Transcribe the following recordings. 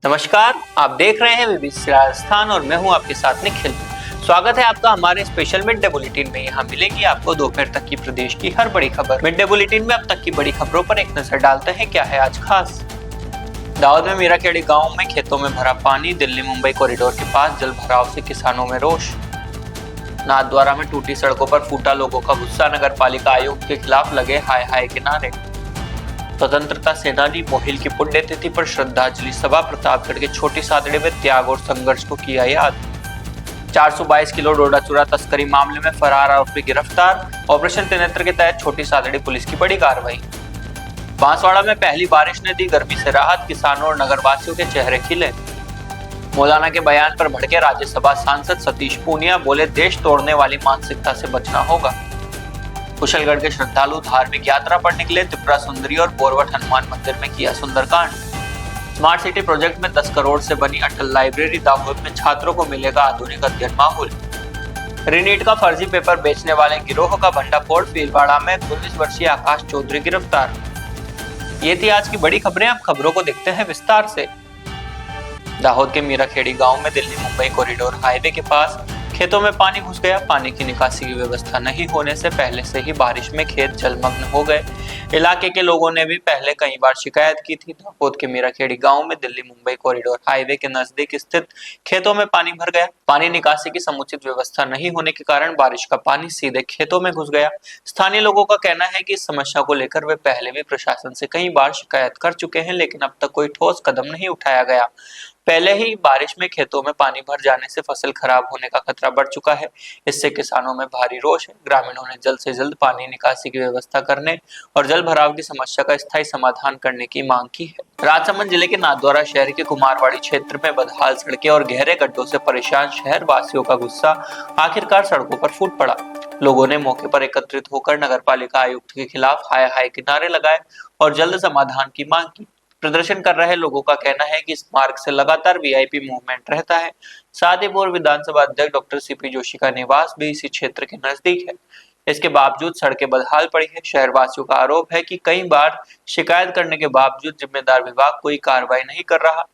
नमस्कार, आप देख रहे हैं बीबीसी राजस्थान और मैं हूं आपके साथ निखिल। स्वागत है आपका हमारे स्पेशल मिड डे बुलेटिन में। यहाँ मिलेगी आपको दोपहर तक की प्रदेश की हर बड़ी खबर। मिड डे बुलेटिन में अब तक की बड़ी खबरों पर एक नजर डालते हैं। क्या है आज खास? दाहोद में मीराखेड़ी गांव में खेतों में भरा पानी। दिल्ली मुंबई कॉरिडोर के पास जल भराव से किसानों में रोष। नाथद्वारा में टूटी सड़कों पर फूटा लोगों का गुस्सा। नगर पालिका आयुक्त के खिलाफ लगे हाय हाय के नारे। स्वतंत्रता सेनानी मोहिल की पुण्यतिथि पर श्रद्धांजलि सभा। प्रतापगढ़ के छोटी सादड़ी में त्याग और संघर्ष को किया याद। 422 किलो डोडा चूरा तस्करी मामले में फरार आरोपी गिरफ्तार। ऑपरेशन त्रिनेत्र के तहत छोटी सादड़ी पुलिस की बड़ी कार्रवाई। बांसवाड़ा में पहली बारिश ने दी गर्मी से राहत। किसानों और नगरवासियों के चेहरे खिले। मौलाना के बयान पर भड़के राज्यसभा सांसद सतीश पूनिया। बोले देश तोड़ने वाली मानसिकता से बचना होगा। कुशलगढ़ के श्रद्धालु धार्मिक यात्रा पर निकले। त्रिपुरा सुंदरी और बोरवट हनुमान मंदिर में किया सुंदरकांड। स्मार्ट सिटी प्रोजेक्ट में 10 करोड़ से बनी अटल लाइब्रेरी। दाहोद में छात्रों को मिलेगा आधुनिक अध्ययन माहौल। रीनीट का फर्जी पेपर बेचने वाले गिरोह का भंडाफोड़। भीलवाड़ा में 19 वर्षीय आकाश चौधरी गिरफ्तार। ये थी आज की बड़ी खबरें। अब खबरों को देखते हैं विस्तार से। दाहोद के मीराखेड़ी गांव में दिल्ली मुंबई कॉरिडोर हाईवे के पास खेतों में पानी घुस गया। पानी की निकासी की व्यवस्था नहीं होने से पहले से ही बारिश में खेत जलमग्न हो गए। इलाके के लोगों ने भी पहले कई बार शिकायत की थी। दाहोद के मीराखेड़ी गांव में दिल्ली मुंबई कॉरिडोर हाईवे के नजदीक स्थित खेतों में पानी भर गया। पानी निकासी की समुचित व्यवस्था नहीं होने के कारण बारिश का पानी सीधे खेतों में घुस गया। स्थानीय लोगों का कहना है कि इस समस्या को लेकर वे पहले भी प्रशासन से कई बार शिकायत कर चुके हैं, लेकिन अब तक कोई ठोस कदम नहीं उठाया गया। पहले ही बारिश में खेतों में पानी भर जाने से फसल खराब होने का खतरा बढ़ चुका है। इससे किसानों में भारी रोष है। ग्रामीणों ने जल्द से जल्द पानी निकासी की व्यवस्था करने और जल भराव की समस्या का स्थायी समाधान करने की मांग की है। राजसमंद जिले के नाथद्वारा शहर के कुमारवाड़ी क्षेत्र में बदहाल सड़कें और गहरे गड्ढों से परेशान शहर वासियों का गुस्सा आखिरकार सड़कों पर फूट पड़ा। लोगों ने मौके पर एकत्रित होकर नगर पालिका आयुक्त के खिलाफ हाय हाय के नारे लगाए और जल्द समाधान की मांग की। प्रदर्शन कर रहे लोगों का कहना है कि इस मार्ग से लगातार वीआईपी मूवमेंट रहता है। साथ ही पूर्व विधानसभा अध्यक्ष डॉक्टर सीपी जोशी का निवास भी इसी क्षेत्र के नजदीक है। इसके बावजूद सड़कें बदहाल पड़ी है। शहर वासियों का आरोप है कि कई बार शिकायत करने के बावजूद जिम्मेदार विभाग कोई कार्रवाई नहीं कर रहा।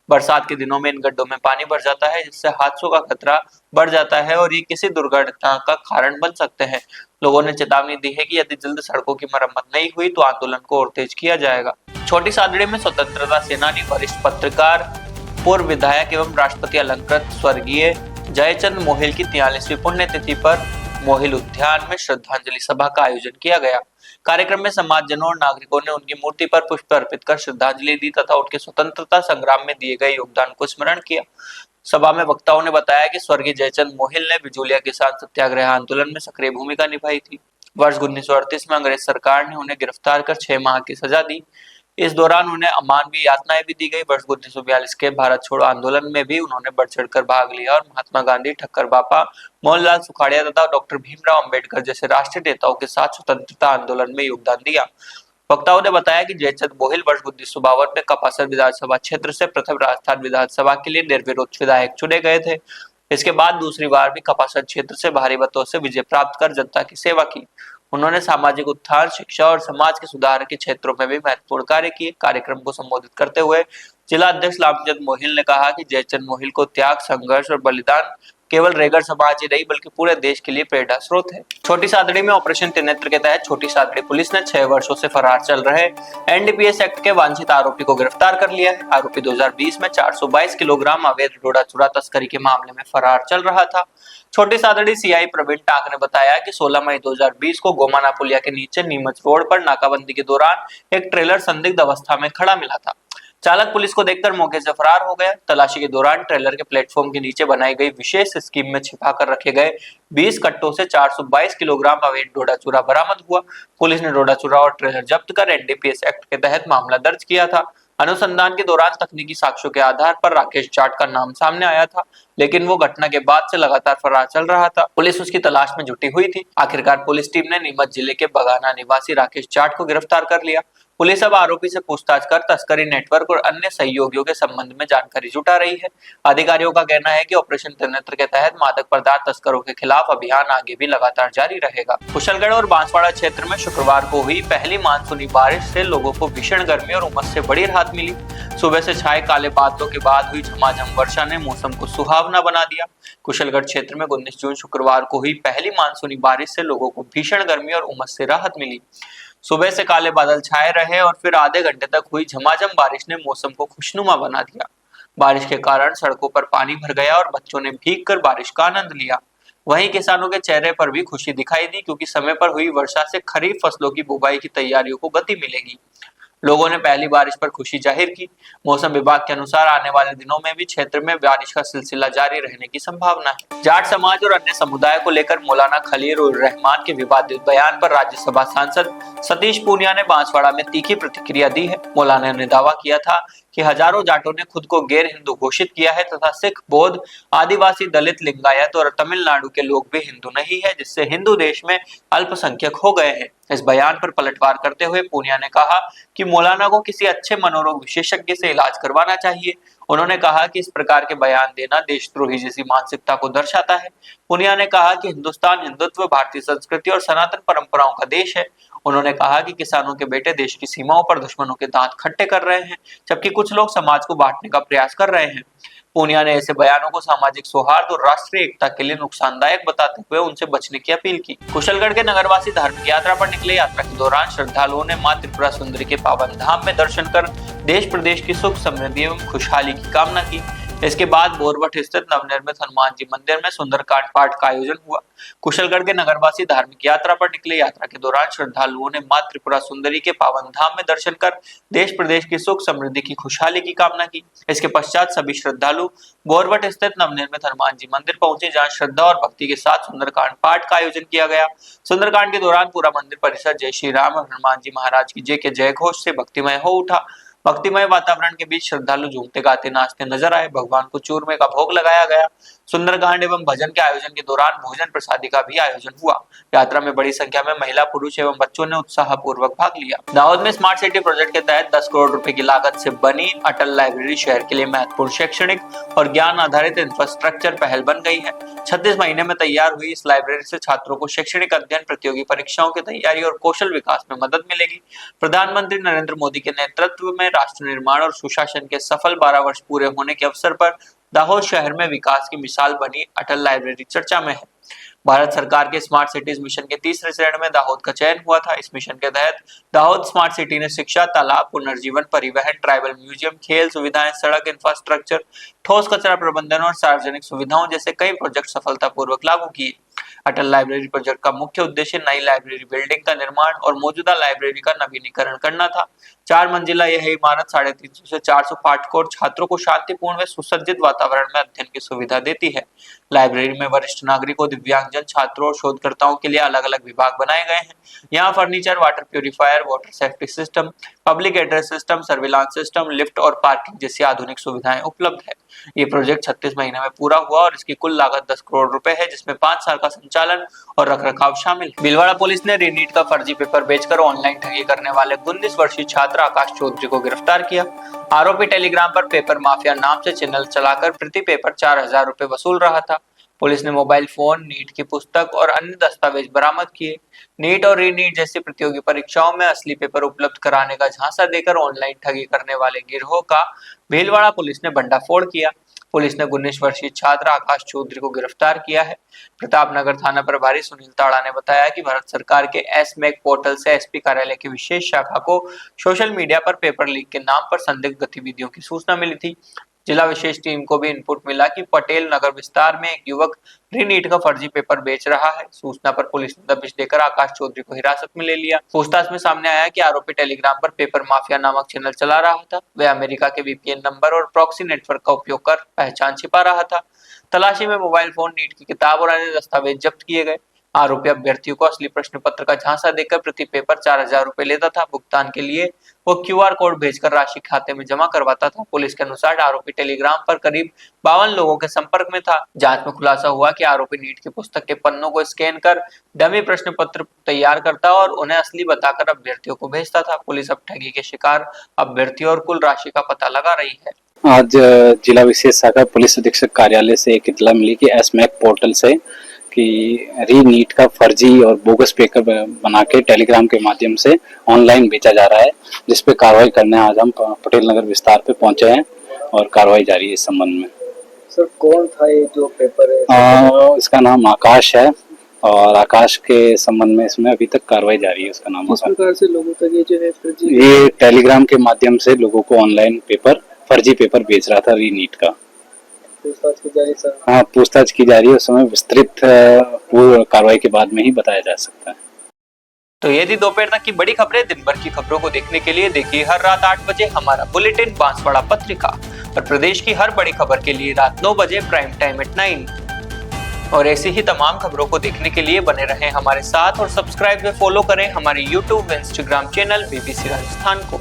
बरसात के दिनों में इन गड्ढों में पानी भर जाता है, जिससे हादसों का खतरा बढ़ जाता है और ये किसी दुर्घटना का कारण बन सकते हैं। लोगों ने चेतावनी दी है कि यदि जल्द सड़कों की मरम्मत नहीं हुई तो आंदोलन को और तेज किया जाएगा। छोटी सादड़ी में स्वतंत्रता सेनानी, वरिष्ठ पत्रकार, पूर्व विधायक एवं राष्ट्रपति अलंकृत स्वर्गीय जयचंद मोहिल की 43वीं पुण्यतिथि पर मोहिल उद्यान में श्रद्धांजलि सभा का आयोजन किया गया। कार्यक्रम में समाजजनों और नागरिकों ने उनकी मूर्ति पर पुष्प अर्पित कर श्रद्धांजलि दी तथा उनके स्वतंत्रता संग्राम में दिए गए योगदान को स्मरण किया। सभा में वक्ताओं ने बताया कि स्वर्गीय जयचंद मोहिल ने बिजूलिया किसान सत्याग्रह आंदोलन में सक्रिय भूमिका निभाई थी। वर्ष 1938 में अंग्रेज सरकार ने उन्हें गिरफ्तार कर 6 माह की सजा दी। इस दौरान उन्हें अमानवीय यातनाएं भी दी गई। वर्ष 1942 के भारत छोड़ो आंदोलन में भी उन्होंने बढ़ चढ़कर भाग लिया और महात्मा गांधी, ठक्कर बापा, मोहनलाल सुखाड़िया तथा डॉक्टर भीमराव अंबेडकर जैसे राष्ट्रीय नेताओं के साथ स्वतंत्रता आंदोलन में योगदान दिया। वक्ताओं ने बताया कि जयचंद मोहिल वर्ष 1952 में कपासर विधानसभा क्षेत्र से प्रथम राजस्थान विधानसभा के लिए निर्विरोध विधायक चुने गए थे। इसके बाद दूसरी बार भी कपासर क्षेत्र से भारी मतों से विजय प्राप्त कर जनता की सेवा की। उन्होंने सामाजिक उत्थान, शिक्षा और समाज के सुधार के क्षेत्रों में भी महत्वपूर्ण कार्य किए। कार्यक्रम को संबोधित करते हुए जिला अध्यक्ष लामचंद मोहिल ने कहा कि जयचंद मोहिल को त्याग, संघर्ष और बलिदान केवल रेगड़ समाज ही नहीं बल्कि पूरे देश के लिए प्रेरणा स्रोत है। छोटी सादड़ी में ऑपरेशन त्रिनेत्र के तहत छोटी सादड़ी पुलिस ने 6 वर्षों से फरार चल रहे एनडीपीएस एक्ट के वांछित आरोपी को गिरफ्तार कर लिया है। आरोपी 2020 में 422 किलोग्राम अवैध डोडा चूरा तस्करी के मामले में फरार चल रहा था। छोटी सादड़ी सीआई प्रवीण टाक ने बताया कि 16 मई 2020 को गोमाना पुलिया के नीचे नीमच रोड पर नाकाबंदी के दौरान एक ट्रेलर संदिग्ध अवस्था में खड़ा मिला था। चालक पुलिस को देखकर मौके से फरार हो गया। तलाशी के दौरान ट्रेलर के प्लेटफॉर्म के नीचे बनाई गई विशेष स्कीम में छिपा कर रखे गए 20 कट्टों से 422 किलोग्राम अवैध डोडा चूरा बरामद हुआ। पुलिस ने डोडा चूरा और ट्रेलर जब्त कर एनडीपीएस एक्ट के तहत मामला दर्ज किया था। अनुसंधान के दौरान तकनीकी साक्ष्यों के आधार पर राकेश जाट का नाम सामने आया था, लेकिन वो घटना के बाद से लगातार फरार चल रहा था। पुलिस उसकी तलाश में जुटी हुई थी। आखिरकार पुलिस टीम ने नीमच जिले के बगाना निवासी राकेश जाट को गिरफ्तार कर लिया। पुलिस अब आरोपी से पूछताछ कर तस्करी नेटवर्क और अन्य सहयोगियों के संबंध में जानकारी जुटा रही है। अधिकारियों का कहना है कि ऑपरेशन त्रिनेत्र के तहत मादक पदार्थ तस्करों के खिलाफ अभियान आगे भी लगातार जारी रहेगा। कुशलगढ़ और बांसवाड़ा क्षेत्र में शुक्रवार को हुई पहली मानसूनी बारिश से लोगों को भीषण गर्मी और उमस से बड़ी राहत मिली। सुबह से छाए काले बादलों के बाद हुई झमाझम वर्षा ने मौसम को सुहावना बना दिया। कुशलगढ़ क्षेत्र में 19 जून शुक्रवार को हुई पहली मानसूनी बारिश से लोगों को भीषण गर्मी और उमस से राहत मिली। सुबह से काले बादल छाए रहे और फिर आधे घंटे तक हुई झमाझम बारिश ने मौसम को खुशनुमा बना दिया। बारिश के कारण सड़कों पर पानी भर गया और बच्चों ने भीगकर बारिश का आनंद लिया। वहीं किसानों के चेहरे पर भी खुशी दिखाई दी, क्योंकि समय पर हुई वर्षा से खरीफ फसलों की बुवाई की तैयारियों को गति मिलेगी। लोगों ने पहली बारिश पर खुशी जाहिर की। मौसम विभाग के अनुसार आने वाले दिनों में भी क्षेत्र में बारिश का सिलसिला जारी रहने की संभावना है। जाट समाज और अन्य समुदाय को लेकर मौलाना खलील उर रहमान के विवादित बयान पर राज्यसभा सांसद सतीश पूनिया ने बांसवाड़ा में तीखी प्रतिक्रिया दी है। मौलाना ने दावा किया था कि हजारों जाटों ने खुद को गैर हिंदू घोषित किया है तथा सिख, बौद्ध, आदिवासी, दलित, लिंगायत और तमिलनाडु के लोग भी हिंदू नहीं है, जिससे हिंदू देश में अल्पसंख्यक हो गए हैं। इस बयान पर पलटवार करते हुए पूनिया ने कहा कि मौलाना को किसी अच्छे मनोरोग विशेषज्ञ से इलाज करवाना चाहिए। उन्होंने कहा कि इस प्रकार के बयान देना देशद्रोही जैसी मानसिकता को दर्शाता है। पूनिया ने कहा कि हिंदुस्तान हिंदुत्व, भारतीय संस्कृति और सनातन परंपराओं का देश है। उन्होंने कहा कि किसानों के बेटे देश की सीमाओं पर दुश्मनों के दांत खट्टे कर रहे हैं, जबकि कुछ लोग समाज को बांटने का प्रयास कर रहे हैं। पूनिया ने ऐसे बयानों को सामाजिक सौहार्द और राष्ट्रीय एकता के लिए नुकसानदायक बताते हुए उनसे बचने की अपील की। कुशलगढ़ के नगरवासी धार्मिक यात्रा पर निकले। यात्रा के दौरान श्रद्धालुओं ने मां त्रिपुरा सुंदरी के पावन धाम में दर्शन कर देश प्रदेश की सुख, समृद्धि एवं खुशहाली की कामना की। इसके बाद बोरवट स्थित नवनिर्मित हनुमान जी मंदिर में सुंदरकांड पाठ का आयोजन हुआ। कुशलगढ़ के नगरवासी धार्मिक यात्रा पर निकले। यात्रा के दौरान श्रद्धालुओं ने मां त्रिपुरा सुंदरी के पावन धाम में दर्शन कर देश प्रदेश की सुख, समृद्धि की खुशहाली की कामना की। इसके पश्चात सभी श्रद्धालु बोरवट स्थित नवनिर्मित हनुमान जी मंदिर पहुंचे, जहां श्रद्धा और भक्ति के साथ सुंदरकांड पाठ का आयोजन किया गया। सुंदरकांड के दौरान पूरा मंदिर परिसर जय श्री राम और हनुमान जी महाराज की जय के जय घोष से भक्तिमय हो उठा। भक्तिमय वातावरण के बीच श्रद्धालु झूमते गाते नाचते नजर आए। भगवान को चूरमे का भोग लगाया गया। सुंदरकांड एवं भजन के आयोजन के दौरान भोजन प्रसादी का भी आयोजन हुआ। यात्रा में बड़ी संख्या में महिला, पुरुष एवं बच्चों ने उत्साहपूर्वक भाग लिया। दाहोद में स्मार्ट सिटी प्रोजेक्ट के तहत 10 करोड़ रुपए की लागत से बनी अटल लाइब्रेरी शहर के लिए महत्वपूर्ण शैक्षणिक और ज्ञान आधारित इंफ्रास्ट्रक्चर पहल बन गई है। 36 महीने में तैयार हुई इस लाइब्रेरी से छात्रों को शैक्षणिक अध्ययन, प्रतियोगी परीक्षाओं की तैयारी और कौशल विकास में मदद मिलेगी। प्रधानमंत्री नरेंद्र मोदी के नेतृत्व में राष्ट्र निर्माण और सुशासन के सफल 12 वर्ष पूरे होने के अवसर पर दाहोद शहर में विकास की मिसाल बनी अटल लाइब्रेरी चर्चा में है। भारत सरकार के स्मार्ट सिटीज मिशन के तीसरे चरण में दाहोद का चयन हुआ था। इस मिशन के तहत दाहोद स्मार्ट सिटी ने शिक्षा, तालाब, पुनर्जीवन, परिवहन, ट्राइबल म्यूजियम, खेल सुविधाएं, सड़क इंफ्रास्ट्रक्चर, ठोस कचरा प्रबंधन और सार्वजनिक सुविधाओं जैसे कई प्रोजेक्ट सफलतापूर्वक लागू किए। अटल लाइब्रेरी प्रोजेक्ट का मुख्य उद्देश्य नई लाइब्रेरी बिल्डिंग का निर्माण और मौजूदा लाइब्रेरी का नवीनीकरण करना था। 4 मंजिला यह इमारत 350 से 400 पाठकों और छात्रों को शांतिपूर्ण व सुसज्जित वातावरण में अध्ययन की सुविधा देती है। लाइब्रेरी में वरिष्ठ नागरिकों, दिव्यांगजन, छात्रों और शोधकर्ताओं के लिए अलग अलग विभाग बनाए गए हैं। यहाँ furniture, water purifier, water safety system, public address system, surveillance system, lift और पार्किंग जैसी आधुनिक सुविधाएं उपलब्ध है। ये प्रोजेक्ट 36 महीने में पूरा हुआ और इसकी कुल लागत 10 करोड़ रुपए है, जिसमें 5 साल का संचालन और रखरखाव शामिल है। भीलवाड़ा पुलिस ने रीनीट का फर्जी पेपर बेचकर ऑनलाइन ठगी करने वाले 19 वर्षीय छात्र आकाश चौधरी को गिरफ्तार किया। आरोपी टेलीग्राम पर पेपर माफिया नाम से चैनल चलाकर प्रति पेपर 4000 रुपए वसूल रहा था। पुलिस ने मोबाइल फोन, नीट की पुस्तक और अन्य दस्तावेज बरामद किए। नीट और रीनीट जैसी प्रतियोगी परीक्षाओं में असली पेपर उपलब्ध कराने का झांसा देकर ऑनलाइन ठगी करने वाले गिरोह का भीलवाड़ा पुलिस ने भंडाफोड़ किया। पुलिस ने 19 वर्षीय छात्र आकाश चौधरी को गिरफ्तार किया है। प्रतापनगर थाना प्रभारी सुनील ताड़ा ने बताया कि भारत सरकार के एसमेक पोर्टल से एसपी कार्यालय की विशेष शाखा को सोशल मीडिया पर पेपर लीक के नाम पर संदिग्ध गतिविधियों की सूचना मिली थी। जिला विशेष टीम को भी इनपुट मिला कि पटेल नगर विस्तार में एक युवक रीनीट का फर्जी पेपर बेच रहा है। सूचना पर पुलिस ने दबिश देकर आकाश चौधरी को हिरासत में ले लिया। पूछताछ में सामने आया कि आरोपी टेलीग्राम पर पेपर माफिया नामक चैनल चला रहा था। वह अमेरिका के वीपीएन नंबर और प्रॉक्सी नेटवर्क का उपयोग कर पहचान छिपा रहा था। तलाशी में मोबाइल फोन, नीट की किताब और अन्य दस्तावेज जब्त किए गए। आरोपी अभ्यर्थियों को असली प्रश्न पत्र का झांसा देकर प्रति पेपर 4,000 रुपए लेता था। भुगतान के लिए वो QR कोड भेजकर राशि खाते में जमा करवाता था। पुलिस के अनुसार आरोपी टेलीग्राम पर करीब 52 लोगों के संपर्क में था। जांच में खुलासा हुआ कि आरोपी नीट की पुस्तक के पन्नों को स्कैन कर डमी प्रश्न पत्र तैयार करता और उन्हें असली बताकर अभ्यर्थियों को भेजता था। पुलिस अब ठगी के शिकार अभ्यर्थियों और कुल राशि का पता लगा रही है। आज जिला विशेष शाखा पुलिस अधीक्षक कार्यालय से एक इत्तला मिली कि एसमैक पोर्टल से कि री नीट का फर्जी और बोगस पेपर बना के टेलीग्राम के माध्यम से ऑनलाइन बेचा जा रहा है, जिस पे कार्रवाई करने आज हम पटेल नगर विस्तार पे पहुंचे हैं और कार्रवाई जारी है इस संबंध में। सर कौन था ये जो पेपर है? इसका नाम आकाश है और आकाश के संबंध में इसमें अभी तक कार्रवाई जारी है। उसका नाम किस प्रकार से लोगों तक ये जो है फर्जी, ये टेलीग्राम के माध्यम से लोगों को ऑनलाइन पेपर फर्जी पेपर बेच रहा था री नीट का। पूछताछ की जा रही सर? हाँ, पूछताछ की जा रही है। उस समय विस्तृत पूर्व कार्रवाई के बाद में ही बताया जा सकता है। तो ये थी दोपहर तक की बड़ी खबरें। दिन भर की खबरों को देखने के लिए देखिए हर रात 8 बजे हमारा बुलेटिन बांसवाड़ा पत्रिका और प्रदेश की हर बड़ी खबर के लिए रात 9 बजे प्राइम टाइम एट 9। और ऐसी ही तमाम खबरों को देखने के लिए बने रहें हमारे साथ और सब्सक्राइब व फॉलो करें हमारे YouTube व Instagram चैनल BBC राजस्थान को।